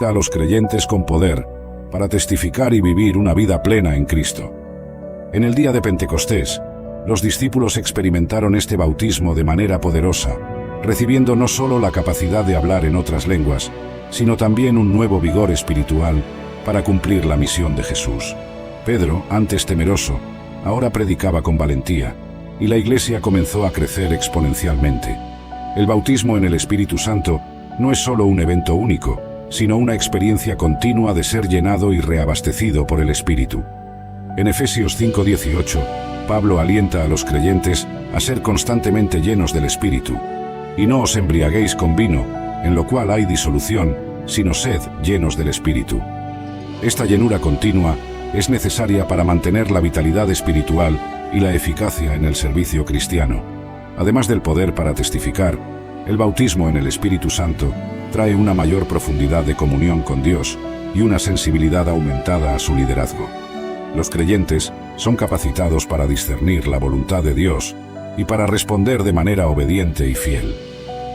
a los creyentes con poder para testificar y vivir una vida plena en Cristo. En el día de Pentecostés, los discípulos experimentaron este bautismo de manera poderosa, recibiendo no solo la capacidad de hablar en otras lenguas, sino también un nuevo vigor espiritual para cumplir la misión de Jesús. Pedro, antes temeroso, ahora predicaba con valentía, y la iglesia comenzó a crecer exponencialmente. El bautismo en el Espíritu Santo no es solo un evento único, sino una experiencia continua de ser llenado y reabastecido por el Espíritu. En Efesios 5:18, Pablo alienta a los creyentes a ser constantemente llenos del Espíritu. Y no os embriaguéis con vino, en lo cual hay disolución, sino sed llenos del Espíritu. Esta llenura continua es necesaria para mantener la vitalidad espiritual y la eficacia en el servicio cristiano. Además del poder para testificar, el bautismo en el Espíritu Santo trae una mayor profundidad de comunión con Dios y una sensibilidad aumentada a su liderazgo. Los creyentes son capacitados para discernir la voluntad de Dios y para responder de manera obediente y fiel.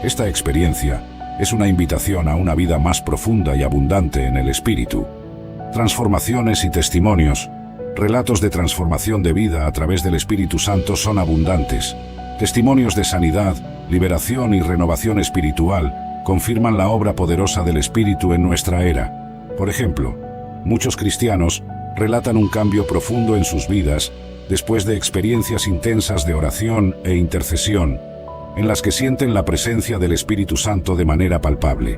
Esta experiencia es una invitación a una vida más profunda y abundante en el Espíritu. Transformaciones y testimonios, relatos de transformación de vida a través del Espíritu Santo son abundantes. Testimonios de sanidad, liberación y renovación espiritual confirman la obra poderosa del Espíritu en nuestra era. Por ejemplo, muchos cristianos relatan un cambio profundo en sus vidas después de experiencias intensas de oración e intercesión, en las que sienten la presencia del Espíritu Santo de manera palpable.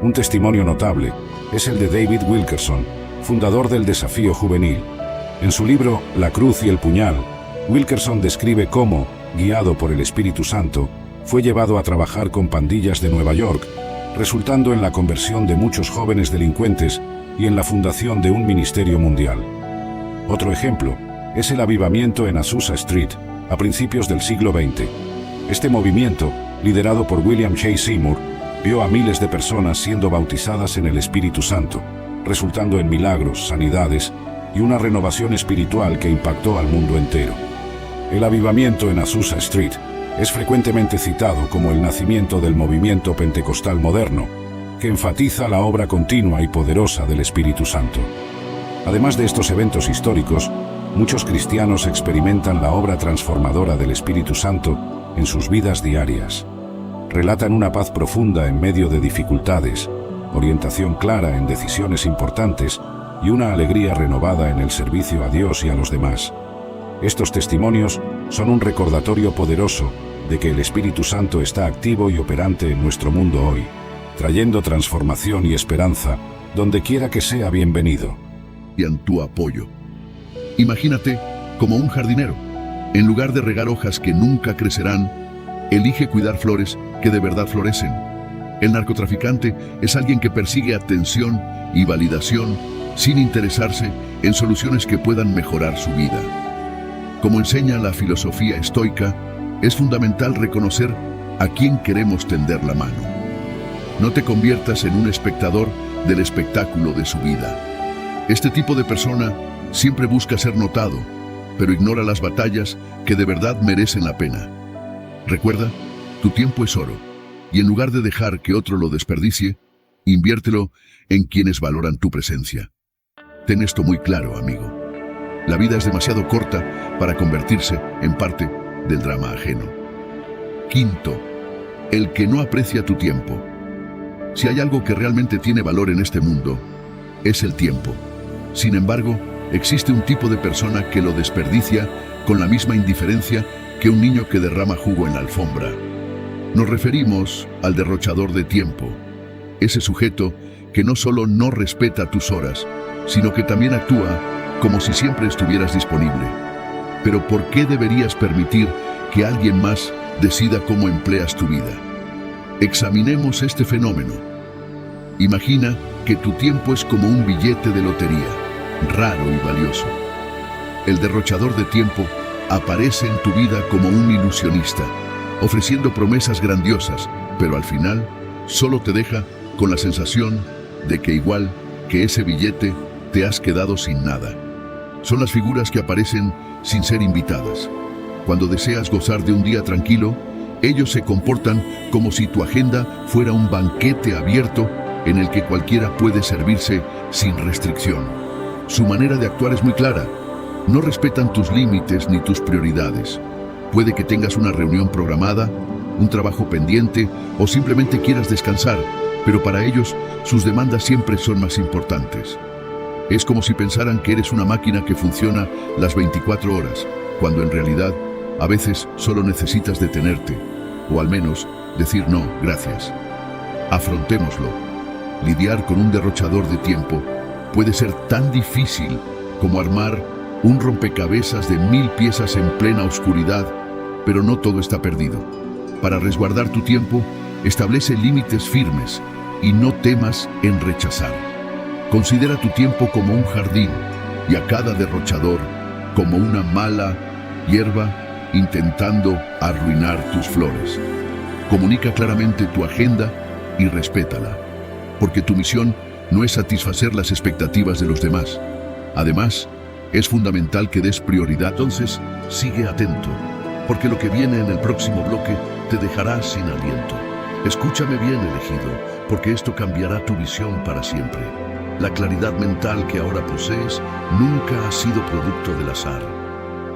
Un testimonio notable es el de David Wilkerson, fundador del Desafío Juvenil. En su libro La cruz y el puñal, Wilkerson describe cómo, guiado por el Espíritu Santo, fue llevado a trabajar con pandillas de Nueva York, resultando en la conversión de muchos jóvenes delincuentes y en la fundación de un ministerio mundial. Otro ejemplo es el avivamiento en Azusa Street, a principios del siglo XX. Este movimiento, liderado por William J. Seymour, vio a miles de personas siendo bautizadas en el Espíritu Santo, resultando en milagros, sanidades y una renovación espiritual que impactó al mundo entero. El avivamiento en Azusa Street es frecuentemente citado como el nacimiento del movimiento pentecostal moderno, que enfatiza la obra continua y poderosa del Espíritu Santo. Además de estos eventos históricos, muchos cristianos experimentan la obra transformadora del Espíritu Santo en sus vidas diarias. Relatan una paz profunda en medio de dificultades, orientación clara en decisiones importantes y una alegría renovada en el servicio a Dios y a los demás. Estos testimonios son un recordatorio poderoso de que el Espíritu Santo está activo y operante en nuestro mundo hoy, trayendo transformación y esperanza donde quiera que sea bienvenido. Y en tu apoyo. Imagínate como un jardinero. En lugar de regar hojas que nunca crecerán, elige cuidar flores que de verdad florecen. El narcotraficante es alguien que persigue atención y validación sin interesarse en soluciones que puedan mejorar su vida. Como enseña la filosofía estoica, es fundamental reconocer a quién queremos tender la mano. No te conviertas en un espectador del espectáculo de su vida. Este tipo de persona siempre busca ser notado, pero ignora las batallas que de verdad merecen la pena. Recuerda, tu tiempo es oro, y en lugar de dejar que otro lo desperdicie, inviértelo en quienes valoran tu presencia. Ten esto muy claro, amigo. La vida es demasiado corta para convertirse en parte del drama ajeno. Quinto, el que no aprecia tu tiempo. Si hay algo que realmente tiene valor en este mundo, es el tiempo. Sin embargo, existe un tipo de persona que lo desperdicia con la misma indiferencia que un niño que derrama jugo en la alfombra. Nos referimos al derrochador de tiempo. Ese sujeto que no solo no respeta tus horas, sino que también actúa como si siempre estuvieras disponible. Pero ¿por qué deberías permitir que alguien más decida cómo empleas tu vida? Examinemos este fenómeno. Imagina que tu tiempo es como un billete de lotería, raro y valioso. El derrochador de tiempo aparece en tu vida como un ilusionista, ofreciendo promesas grandiosas, pero al final solo te deja con la sensación de que igual que ese billete te has quedado sin nada. Son las figuras que aparecen sin ser invitadas. Cuando deseas gozar de un día tranquilo, ellos se comportan como si tu agenda fuera un banquete abierto en el que cualquiera puede servirse sin restricción. Su manera de actuar es muy clara. No respetan tus límites ni tus prioridades. Puede que tengas una reunión programada, un trabajo pendiente o simplemente quieras descansar, pero para ellos sus demandas siempre son más importantes. Es como si pensaran que eres una máquina que funciona las 24 horas, cuando en realidad a veces solo necesitas detenerte, o al menos decir no, gracias. Afrontémoslo. Lidiar con un derrochador de tiempo puede ser tan difícil como armar un rompecabezas de 1000 piezas en plena oscuridad, pero no todo está perdido. Para resguardar tu tiempo, establece límites firmes y no temas en rechazar. Considera tu tiempo como un jardín y a cada derrochador como una mala hierba intentando arruinar tus flores. Comunica claramente tu agenda y respétala, porque tu misión no es satisfacer las expectativas de los demás. Además, es fundamental que des prioridad. Entonces, sigue atento, porque lo que viene en el próximo bloque te dejará sin aliento. Escúchame bien, elegido, porque esto cambiará tu visión para siempre. La claridad mental que ahora posees nunca ha sido producto del azar.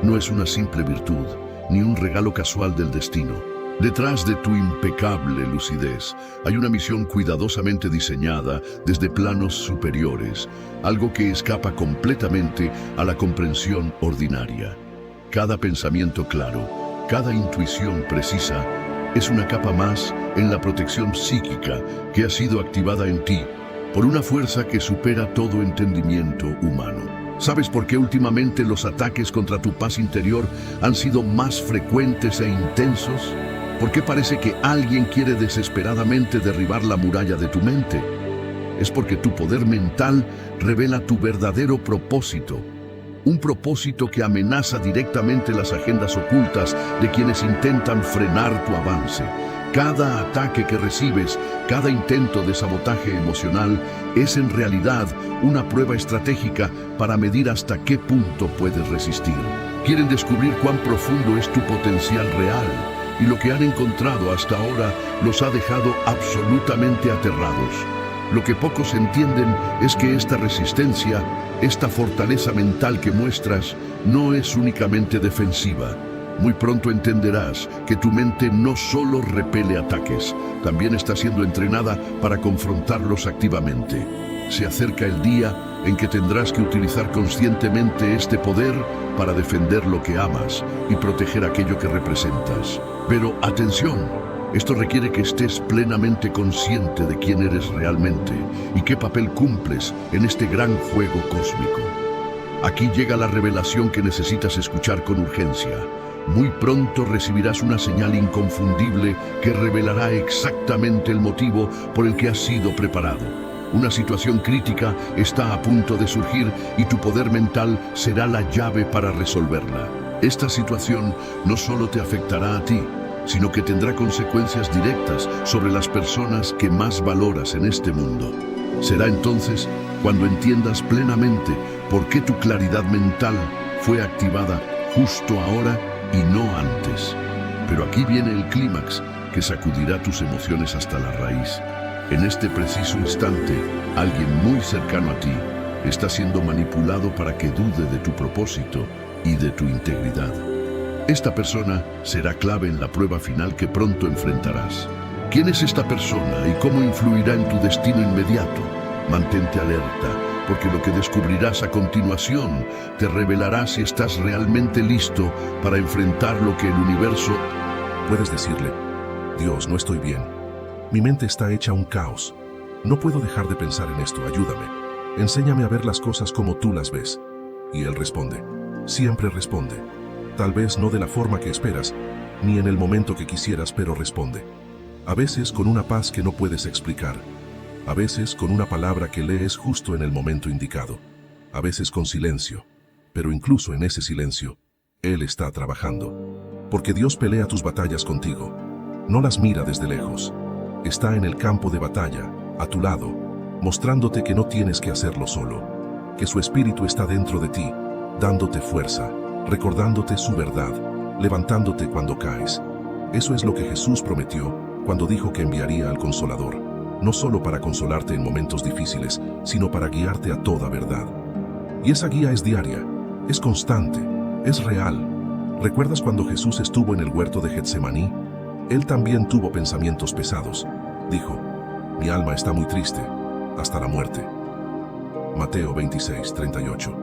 No es una simple virtud, ni un regalo casual del destino. Detrás de tu impecable lucidez hay una misión cuidadosamente diseñada desde planos superiores, algo que escapa completamente a la comprensión ordinaria. Cada pensamiento claro, cada intuición precisa, es una capa más en la protección psíquica que ha sido activada en ti por una fuerza que supera todo entendimiento humano. ¿Sabes por qué últimamente los ataques contra tu paz interior han sido más frecuentes e intensos? ¿Por qué parece que alguien quiere desesperadamente derribar la muralla de tu mente? Es porque tu poder mental revela tu verdadero propósito. Un propósito que amenaza directamente las agendas ocultas de quienes intentan frenar tu avance. Cada ataque que recibes, cada intento de sabotaje emocional, es en realidad una prueba estratégica para medir hasta qué punto puedes resistir. Quieren descubrir cuán profundo es tu potencial real, y lo que han encontrado hasta ahora los ha dejado absolutamente aterrados. Lo que pocos entienden es que esta resistencia, esta fortaleza mental que muestras, no es únicamente defensiva. Muy pronto entenderás que tu mente no solo repele ataques, también está siendo entrenada para confrontarlos activamente. Se acerca el día en que tendrás que utilizar conscientemente este poder para defender lo que amas y proteger aquello que representas. Pero atención, esto requiere que estés plenamente consciente de quién eres realmente y qué papel cumples en este gran juego cósmico. Aquí llega la revelación que necesitas escuchar con urgencia. Muy pronto recibirás una señal inconfundible que revelará exactamente el motivo por el que has sido preparado. Una situación crítica está a punto de surgir y tu poder mental será la llave para resolverla. Esta situación no solo te afectará a ti, sino que tendrá consecuencias directas sobre las personas que más valoras en este mundo. Será entonces cuando entiendas plenamente por qué tu claridad mental fue activada justo ahora y no antes. Pero aquí viene el clímax que sacudirá tus emociones hasta la raíz. En este preciso instante, alguien muy cercano a ti está siendo manipulado para que dude de tu propósito y de tu integridad. Esta persona será clave en la prueba final que pronto enfrentarás. ¿Quién es esta persona y cómo influirá en tu destino inmediato? Mantente alerta, porque lo que descubrirás a continuación te revelará si estás realmente listo para enfrentar lo que el universo... Puedes decirle: Dios, no estoy bien. Mi mente está hecha un caos. No puedo dejar de pensar en esto, ayúdame. Enséñame a ver las cosas como tú las ves. Y Él responde, siempre responde. Tal vez no de la forma que esperas, ni en el momento que quisieras, pero responde. A veces con una paz que no puedes explicar. A veces con una palabra que lees justo en el momento indicado. A veces con silencio. Pero incluso en ese silencio, Él está trabajando. Porque Dios pelea tus batallas contigo. No las mira desde lejos. Está en el campo de batalla, a tu lado, mostrándote que no tienes que hacerlo solo, que su espíritu está dentro de ti, dándote fuerza, recordándote su verdad, levantándote cuando caes. Eso es lo que Jesús prometió cuando dijo que enviaría al Consolador. no solo para consolarte en momentos difíciles, sino para guiarte a toda verdad. Y esa guía es diaria, es constante, es real. ¿Recuerdas cuando Jesús estuvo en el huerto de Getsemaní? Él también tuvo pensamientos pesados. Dijo, mi alma está muy triste, hasta la muerte. Mateo 26:38.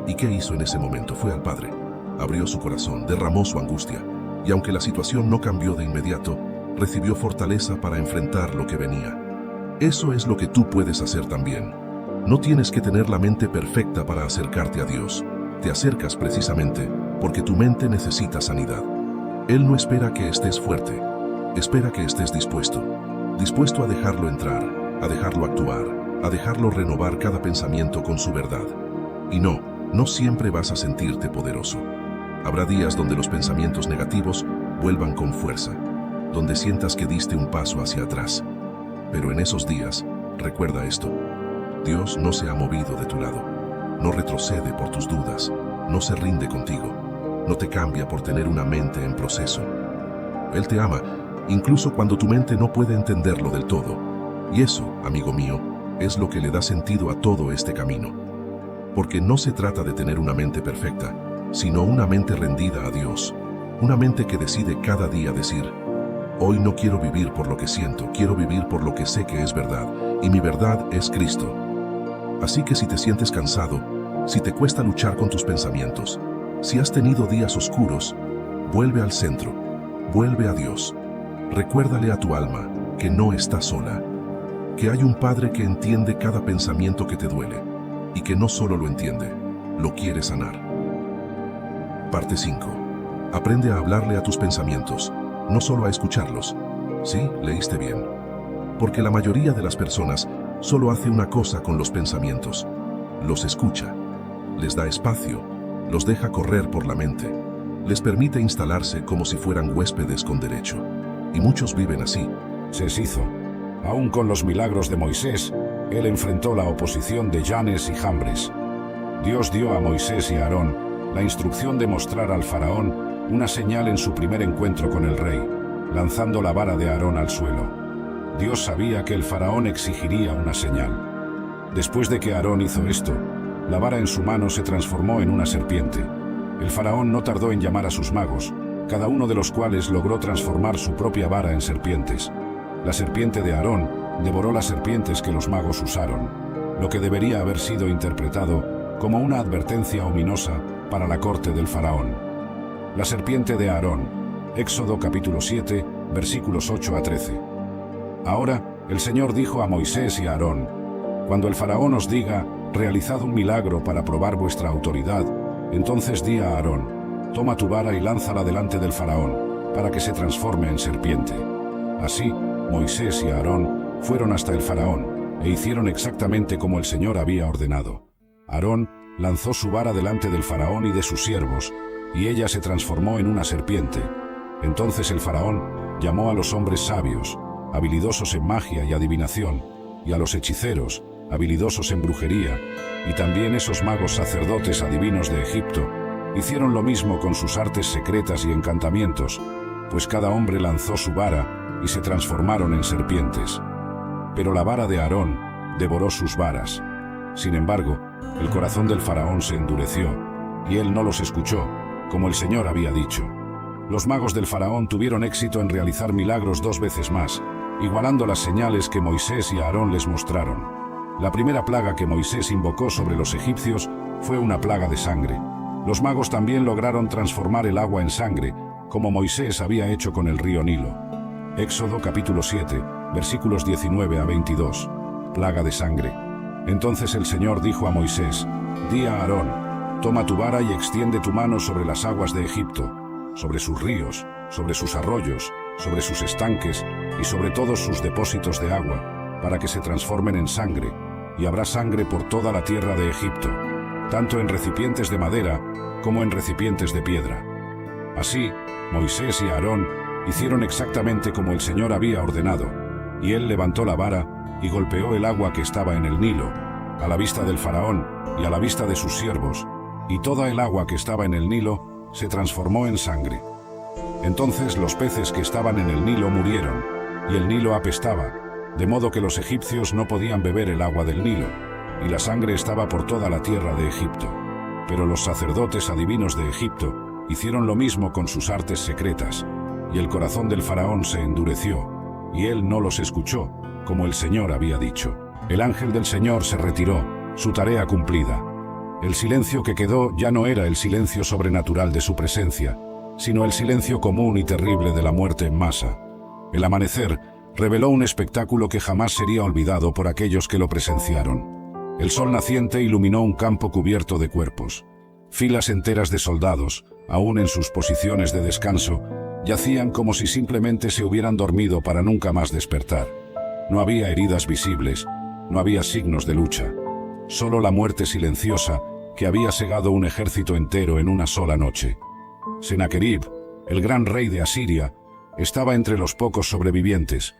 ¿Y qué hizo en ese momento? Fue al Padre. Abrió su corazón, derramó su angustia, y aunque la situación no cambió de inmediato, recibió fortaleza para enfrentar lo que venía. Eso es lo que tú puedes hacer también. No tienes que tener la mente perfecta para acercarte a Dios. Te acercas precisamente porque tu mente necesita sanidad. Él no espera que estés fuerte, espera que estés dispuesto a dejarlo entrar, a dejarlo actuar, a dejarlo renovar cada pensamiento con su verdad. Y no siempre vas a sentirte poderoso. Habrá días donde los pensamientos negativos vuelvan con fuerza, donde sientas que diste un paso hacia atrás. Pero en esos días, recuerda esto: Dios no se ha movido de tu lado, no retrocede por tus dudas, no se rinde contigo, no te cambia por tener una mente en proceso. Él te ama, incluso cuando tu mente no puede entenderlo del todo. Y eso, amigo mío, es lo que le da sentido a todo este camino. Porque no se trata de tener una mente perfecta, sino una mente rendida a Dios, una mente que decide cada día decir, hoy no quiero vivir por lo que siento, quiero vivir por lo que sé que es verdad, y mi verdad es Cristo. Así que si te sientes cansado, si te cuesta luchar con tus pensamientos, si has tenido días oscuros, vuelve al centro, vuelve a Dios. Recuérdale a tu alma que no estás sola, que hay un Padre que entiende cada pensamiento que te duele, y que no solo lo entiende, lo quiere sanar. Parte 5. Aprende a hablarle a tus pensamientos, no solo a escucharlos. Sí, leíste bien. Porque la mayoría de las personas solo hace una cosa con los pensamientos: los escucha, les da espacio, los deja correr por la mente, les permite instalarse como si fueran huéspedes con derecho. Y muchos viven así. Se hizo. Aún con los milagros de Moisés, él enfrentó la oposición de Yanes y Jambres. Dios dio a Moisés y a Aarón la instrucción de mostrar al faraón una señal en su primer encuentro con el rey, lanzando la vara de Aarón al suelo. Dios sabía que el faraón exigiría una señal. Después de que Aarón hizo esto, la vara en su mano se transformó en una serpiente. El faraón no tardó en llamar a sus magos, cada uno de los cuales logró transformar su propia vara en serpientes. La serpiente de Aarón devoró las serpientes que los magos usaron, lo que debería haber sido interpretado como una advertencia ominosa para la corte del faraón. La serpiente de Aarón, Éxodo capítulo 7, versículos 8 a 13. Ahora, el Señor dijo a Moisés y a Aarón: cuando el faraón os diga, realizad un milagro para probar vuestra autoridad, entonces di a Aarón: toma tu vara y lánzala delante del faraón, para que se transforme en serpiente. Así, Moisés y Aarón fueron hasta el faraón, e hicieron exactamente como el Señor había ordenado. Aarón lanzó su vara delante del faraón y de sus siervos, y ella se transformó en una serpiente. Entonces el faraón llamó a los hombres sabios, habilidosos en magia y adivinación, y a los hechiceros, habilidosos en brujería, y también esos magos sacerdotes adivinos de Egipto, hicieron lo mismo con sus artes secretas y encantamientos, pues cada hombre lanzó su vara y se transformaron en serpientes. Pero la vara de Aarón devoró sus varas. Sin embargo, el corazón del faraón se endureció, y él no los escuchó, como el Señor había dicho. Los magos del faraón tuvieron éxito en realizar milagros 2 veces más, igualando las señales que Moisés y Aarón les mostraron. La primera plaga que Moisés invocó sobre los egipcios fue una plaga de sangre. Los magos también lograron transformar el agua en sangre, como Moisés había hecho con el río Nilo. Éxodo capítulo 7, versículos 19 a 22. Plaga de sangre. Entonces el Señor dijo a Moisés: di a Aarón: toma tu vara y extiende tu mano sobre las aguas de Egipto, sobre sus ríos, sobre sus arroyos, sobre sus estanques y sobre todos sus depósitos de agua, para que se transformen en sangre, y habrá sangre por toda la tierra de Egipto, tanto en recipientes de madera como en recipientes de piedra. Así, Moisés y Aarón hicieron exactamente como el Señor había ordenado, y él levantó la vara y golpeó el agua que estaba en el Nilo, a la vista del faraón y a la vista de sus siervos, y toda el agua que estaba en el Nilo se transformó en sangre. Entonces los peces que estaban en el Nilo murieron, y el Nilo apestaba, de modo que los egipcios no podían beber el agua del Nilo, y la sangre estaba por toda la tierra de Egipto. Pero los sacerdotes adivinos de Egipto hicieron lo mismo con sus artes secretas, y el corazón del faraón se endureció, y él no los escuchó, como el Señor había dicho. El ángel del Señor se retiró, su tarea cumplida. El silencio que quedó ya no era el silencio sobrenatural de su presencia, sino el silencio común y terrible de la muerte en masa. El amanecer reveló un espectáculo que jamás sería olvidado por aquellos que lo presenciaron. El sol naciente iluminó un campo cubierto de cuerpos. Filas enteras de soldados, aún en sus posiciones de descanso, yacían como si simplemente se hubieran dormido para nunca más despertar. No había heridas visibles, no había signos de lucha. Solo la muerte silenciosa que había segado un ejército entero en una sola noche. Sennacherib, el gran rey de Asiria, estaba entre los pocos sobrevivientes.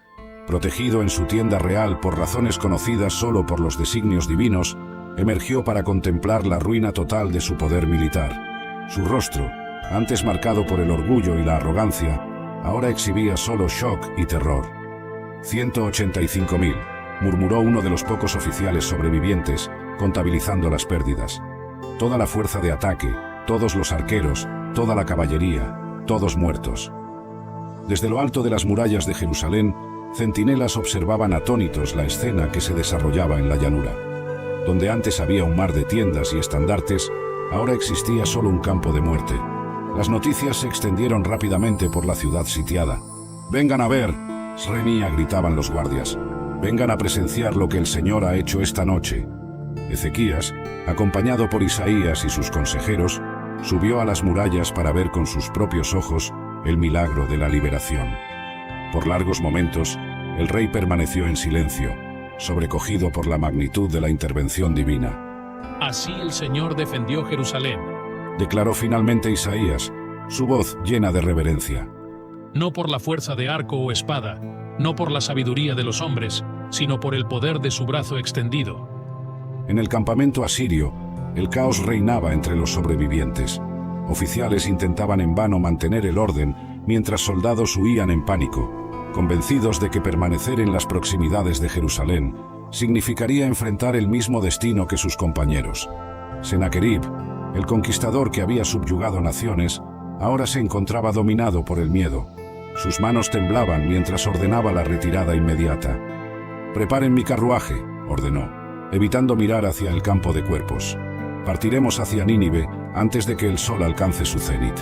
Protegido en su tienda real por razones conocidas solo por los designios divinos, emergió para contemplar la ruina total de su poder militar. Su rostro, antes marcado por el orgullo y la arrogancia, ahora exhibía solo shock y terror. 185.000, murmuró uno de los pocos oficiales sobrevivientes, contabilizando las pérdidas. Toda la fuerza de ataque, todos los arqueros, toda la caballería, todos muertos. Desde lo alto de las murallas de Jerusalén, centinelas observaban atónitos la escena que se desarrollaba en la llanura. Donde antes había un mar de tiendas y estandartes, ahora existía solo un campo de muerte. Las noticias se extendieron rápidamente por la ciudad sitiada. «¡Vengan a ver!», Sremia gritaban los guardias. «¡Vengan a presenciar lo que el Señor ha hecho esta noche!». Ezequías, acompañado por Isaías y sus consejeros, subió a las murallas para ver con sus propios ojos el milagro de la liberación. Por largos momentos, el rey permaneció en silencio, sobrecogido por la magnitud de la intervención divina. «Así el Señor defendió Jerusalén», declaró finalmente Isaías, su voz llena de reverencia. «No por la fuerza de arco o espada, no por la sabiduría de los hombres, sino por el poder de su brazo extendido». En el campamento asirio, el caos reinaba entre los sobrevivientes. Oficiales intentaban en vano mantener el orden, mientras soldados huían en pánico, convencidos de que permanecer en las proximidades de Jerusalén significaría enfrentar el mismo destino que sus compañeros. Sennacherib, el conquistador que había subyugado naciones, ahora se encontraba dominado por el miedo. Sus manos temblaban mientras ordenaba la retirada inmediata. «Preparen mi carruaje», ordenó, evitando mirar hacia el campo de cuerpos. «Partiremos hacia Nínive antes de que el sol alcance su cenit».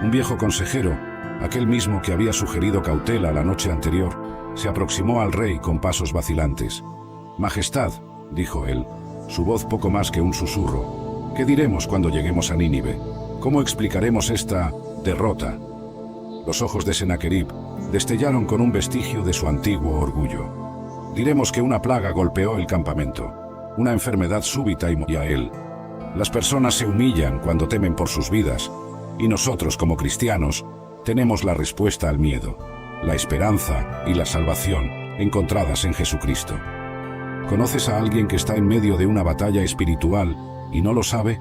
Un viejo consejero, aquel mismo que había sugerido cautela la noche anterior, se aproximó al rey con pasos vacilantes. «Majestad», dijo él, su voz poco más que un susurro, «¿qué diremos cuando lleguemos a Nínive? ¿Cómo explicaremos esta derrota?» Los ojos de Sennacherib destellaron con un vestigio de su antiguo orgullo. «Diremos que una plaga golpeó el campamento, una enfermedad súbita y a él. Las personas se humillan cuando temen por sus vidas, y nosotros como cristianos tenemos la respuesta al miedo, la esperanza y la salvación encontradas en Jesucristo». ¿Conoces a alguien que está en medio de una batalla espiritual y no lo sabe?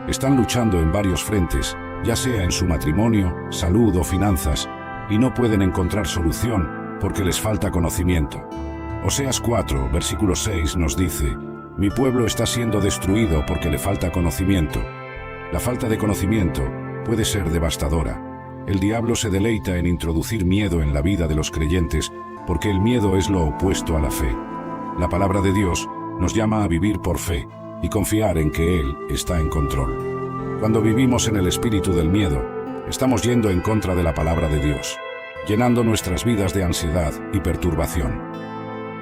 Están luchando en varios frentes, ya sea en su matrimonio, salud o finanzas, y no pueden encontrar solución porque les falta conocimiento. Oseas 4, versículo 6 nos dice: «Mi pueblo está siendo destruido porque le falta conocimiento». La falta de conocimiento puede ser devastadora. El diablo se deleita en introducir miedo en la vida de los creyentes porque el miedo es lo opuesto a la fe. La palabra de Dios nos llama a vivir por fe y confiar en que Él está en control. Cuando vivimos en el espíritu del miedo, estamos yendo en contra de la palabra de Dios, llenando nuestras vidas de ansiedad y perturbación.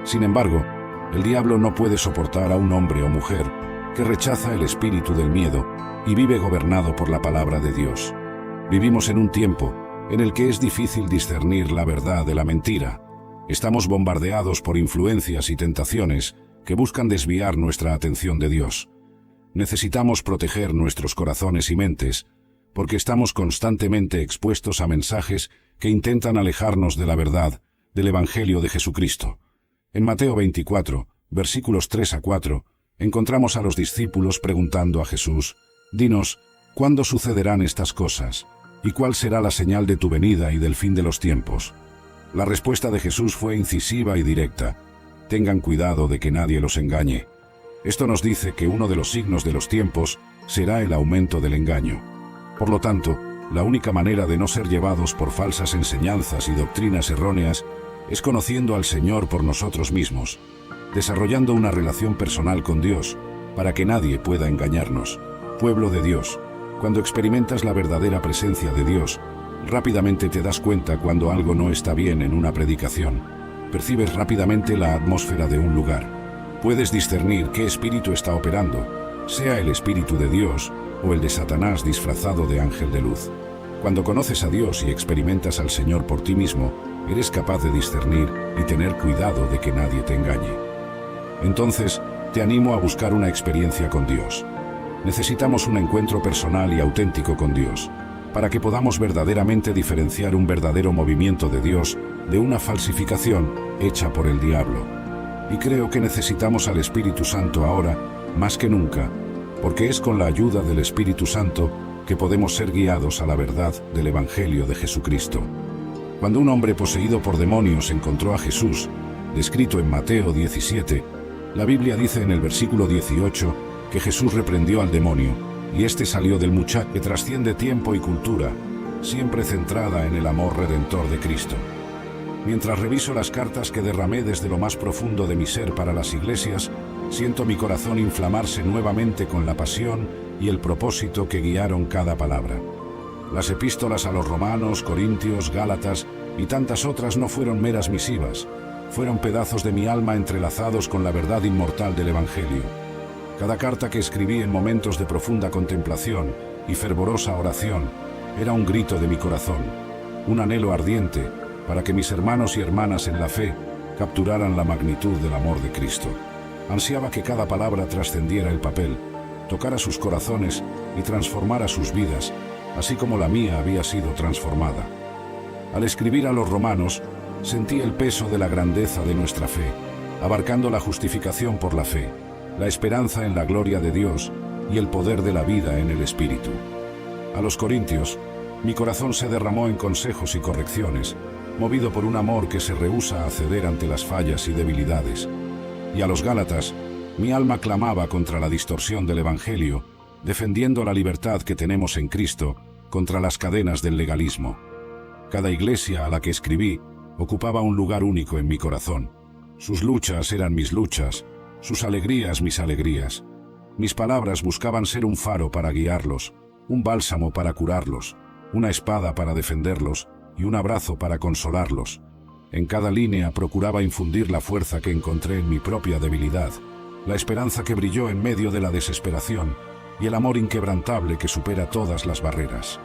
Sin embargo, el diablo no puede soportar a un hombre o mujer que rechaza el espíritu del miedo y vive gobernado por la palabra de Dios. Vivimos en un tiempo en el que es difícil discernir la verdad de la mentira. Estamos bombardeados por influencias y tentaciones que buscan desviar nuestra atención de Dios. Necesitamos proteger nuestros corazones y mentes, porque estamos constantemente expuestos a mensajes que intentan alejarnos de la verdad del Evangelio de Jesucristo. En Mateo 24, versículos 3 a 4, encontramos a los discípulos preguntando a Jesús: «Dinos, ¿cuándo sucederán estas cosas? ¿Y cuál será la señal de tu venida y del fin de los tiempos?». La respuesta de Jesús fue incisiva y directa. Tengan cuidado de que nadie los engañe. Esto nos dice que uno de los signos de los tiempos será el aumento del engaño. Por lo tanto, la única manera de no ser llevados por falsas enseñanzas y doctrinas erróneas es conociendo al Señor por nosotros mismos, desarrollando una relación personal con Dios, para que nadie pueda engañarnos. Pueblo de Dios, cuando experimentas la verdadera presencia de Dios, rápidamente te das cuenta cuando algo no está bien en una predicación. Percibes rápidamente la atmósfera de un lugar. Puedes discernir qué espíritu está operando, sea el espíritu de Dios o el de Satanás disfrazado de ángel de luz. Cuando conoces a Dios y experimentas al Señor por ti mismo, eres capaz de discernir y tener cuidado de que nadie te engañe. Entonces, te animo a buscar una experiencia con Dios. Necesitamos un encuentro personal y auténtico con Dios, para que podamos verdaderamente diferenciar un verdadero movimiento de Dios de una falsificación hecha por el diablo. Y creo que necesitamos al Espíritu Santo ahora, más que nunca, porque es con la ayuda del Espíritu Santo que podemos ser guiados a la verdad del Evangelio de Jesucristo. Cuando un hombre poseído por demonios encontró a Jesús, descrito en Mateo 17, la Biblia dice en el versículo 18 que Jesús reprendió al demonio, y éste salió del muchacho, que trasciende tiempo y cultura, siempre centrada en el amor redentor de Cristo. Mientras reviso las cartas que derramé desde lo más profundo de mi ser para las iglesias, siento mi corazón inflamarse nuevamente con la pasión y el propósito que guiaron cada palabra. Las epístolas a los Romanos, Corintios, Gálatas y tantas otras no fueron meras misivas, fueron pedazos de mi alma entrelazados con la verdad inmortal del Evangelio. Cada carta que escribí en momentos de profunda contemplación y fervorosa oración era un grito de mi corazón, un anhelo ardiente para que mis hermanos y hermanas en la fe capturaran la magnitud del amor de Cristo. Ansiaba que cada palabra trascendiera el papel, tocara sus corazones y transformara sus vidas, así como la mía había sido transformada. Al escribir a los romanos, sentí el peso de la grandeza de nuestra fe, abarcando la justificación por la fe, la esperanza en la gloria de Dios y el poder de la vida en el Espíritu. A los Corintios, mi corazón se derramó en consejos y correcciones, movido por un amor que se rehúsa a ceder ante las fallas y debilidades. Y a los Gálatas, mi alma clamaba contra la distorsión del Evangelio, defendiendo la libertad que tenemos en Cristo contra las cadenas del legalismo. Cada iglesia a la que escribí ocupaba un lugar único en mi corazón. Sus luchas eran mis luchas, sus alegrías mis alegrías. Mis palabras buscaban ser un faro para guiarlos, un bálsamo para curarlos, una espada para defenderlos y un abrazo para consolarlos. En cada línea procuraba infundir la fuerza que encontré en mi propia debilidad, la esperanza que brilló en medio de la desesperación y el amor inquebrantable que supera todas las barreras.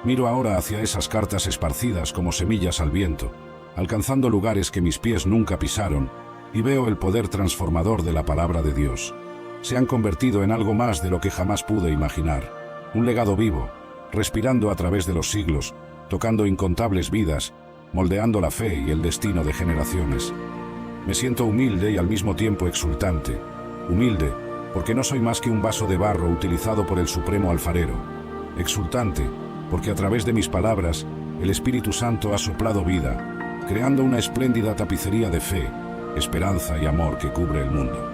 Miro ahora hacia esas cartas esparcidas como semillas al viento, alcanzando lugares que mis pies nunca pisaron, y veo el poder transformador de la palabra de Dios. Se han convertido en algo más de lo que jamás pude imaginar, un legado vivo, respirando a través de los siglos, tocando incontables vidas, moldeando la fe y el destino de generaciones. Me siento humilde y al mismo tiempo exultante. Humilde, porque no soy más que un vaso de barro utilizado por el Supremo Alfarero. Exultante, porque a través de mis palabras, el Espíritu Santo ha soplado vida, creando una espléndida tapicería de fe, esperanza y amor que cubre el mundo.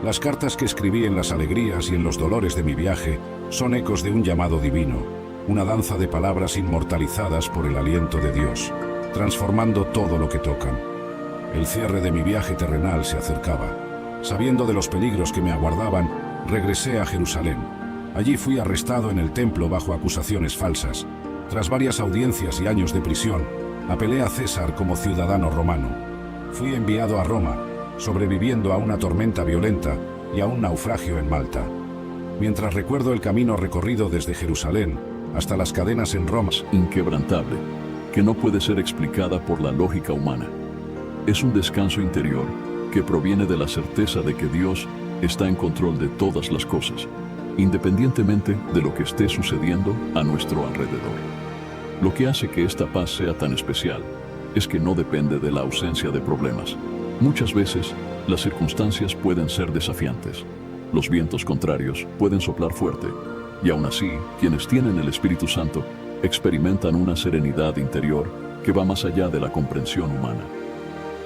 Las cartas que escribí en las alegrías y en los dolores de mi viaje son ecos de un llamado divino, una danza de palabras inmortalizadas por el aliento de Dios, transformando todo lo que tocan. El cierre de mi viaje terrenal se acercaba. Sabiendo de los peligros que me aguardaban, regresé a Jerusalén. Allí fui arrestado en el templo bajo acusaciones falsas. Tras varias audiencias y años de prisión, apelé a César como ciudadano romano. Fui enviado a Roma, sobreviviendo a una tormenta violenta y a un naufragio en Malta. Mientras recuerdo el camino recorrido desde Jerusalén hasta las cadenas en Roma, inquebrantable, que no puede ser explicada por la lógica humana. Es un descanso interior que proviene de la certeza de que Dios está en control de todas las cosas, independientemente de lo que esté sucediendo a nuestro alrededor. Lo que hace que esta paz sea tan especial es que no depende de la ausencia de problemas. Muchas veces, las circunstancias pueden ser desafiantes. Los vientos contrarios pueden soplar fuerte, y aún así, quienes tienen el Espíritu Santo experimentan una serenidad interior que va más allá de la comprensión humana.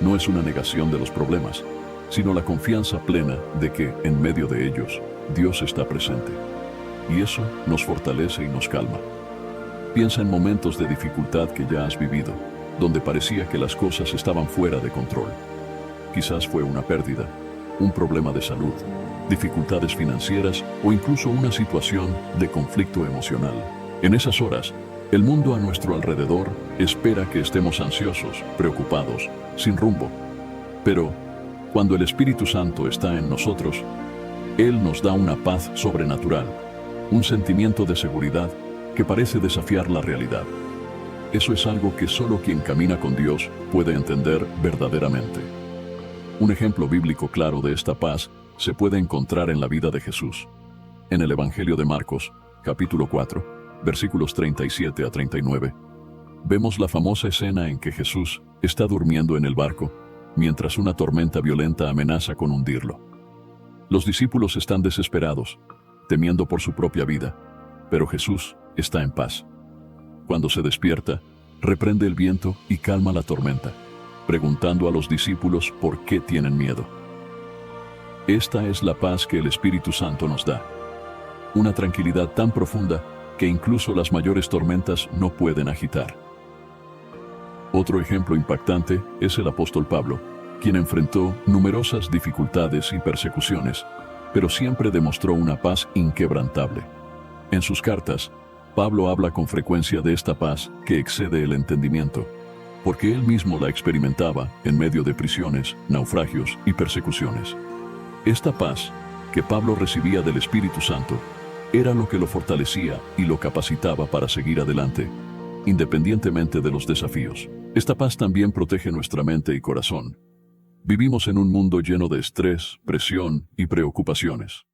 No es una negación de los problemas, sino la confianza plena de que, en medio de ellos, Dios está presente. Y eso nos fortalece y nos calma. Piensa en momentos de dificultad que ya has vivido, donde parecía que las cosas estaban fuera de control. Quizás fue una pérdida, un problema de salud, dificultades financieras o incluso una situación de conflicto emocional. En esas horas, el mundo a nuestro alrededor espera que estemos ansiosos, preocupados, sin rumbo. Pero, cuando el Espíritu Santo está en nosotros, Él nos da una paz sobrenatural, un sentimiento de seguridad que parece desafiar la realidad. Eso es algo que solo quien camina con Dios puede entender verdaderamente. Un ejemplo bíblico claro de esta paz se puede encontrar en la vida de Jesús. En el Evangelio de Marcos, capítulo 4, versículos 37 a 39, vemos la famosa escena en que Jesús está durmiendo en el barco, mientras una tormenta violenta amenaza con hundirlo. Los discípulos están desesperados, temiendo por su propia vida, pero Jesús está en paz. Cuando se despierta, reprende el viento y calma la tormenta, preguntando a los discípulos por qué tienen miedo. Esta es la paz que el Espíritu Santo nos da. Una tranquilidad tan profunda que incluso las mayores tormentas no pueden agitar. Otro ejemplo impactante es el apóstol Pablo, quien enfrentó numerosas dificultades y persecuciones, pero siempre demostró una paz inquebrantable. En sus cartas, Pablo habla con frecuencia de esta paz que excede el entendimiento, porque él mismo la experimentaba en medio de prisiones, naufragios y persecuciones. Esta paz, que Pablo recibía del Espíritu Santo, era lo que lo fortalecía y lo capacitaba para seguir adelante, independientemente de los desafíos. Esta paz también protege nuestra mente y corazón. Vivimos en un mundo lleno de estrés, presión y preocupaciones.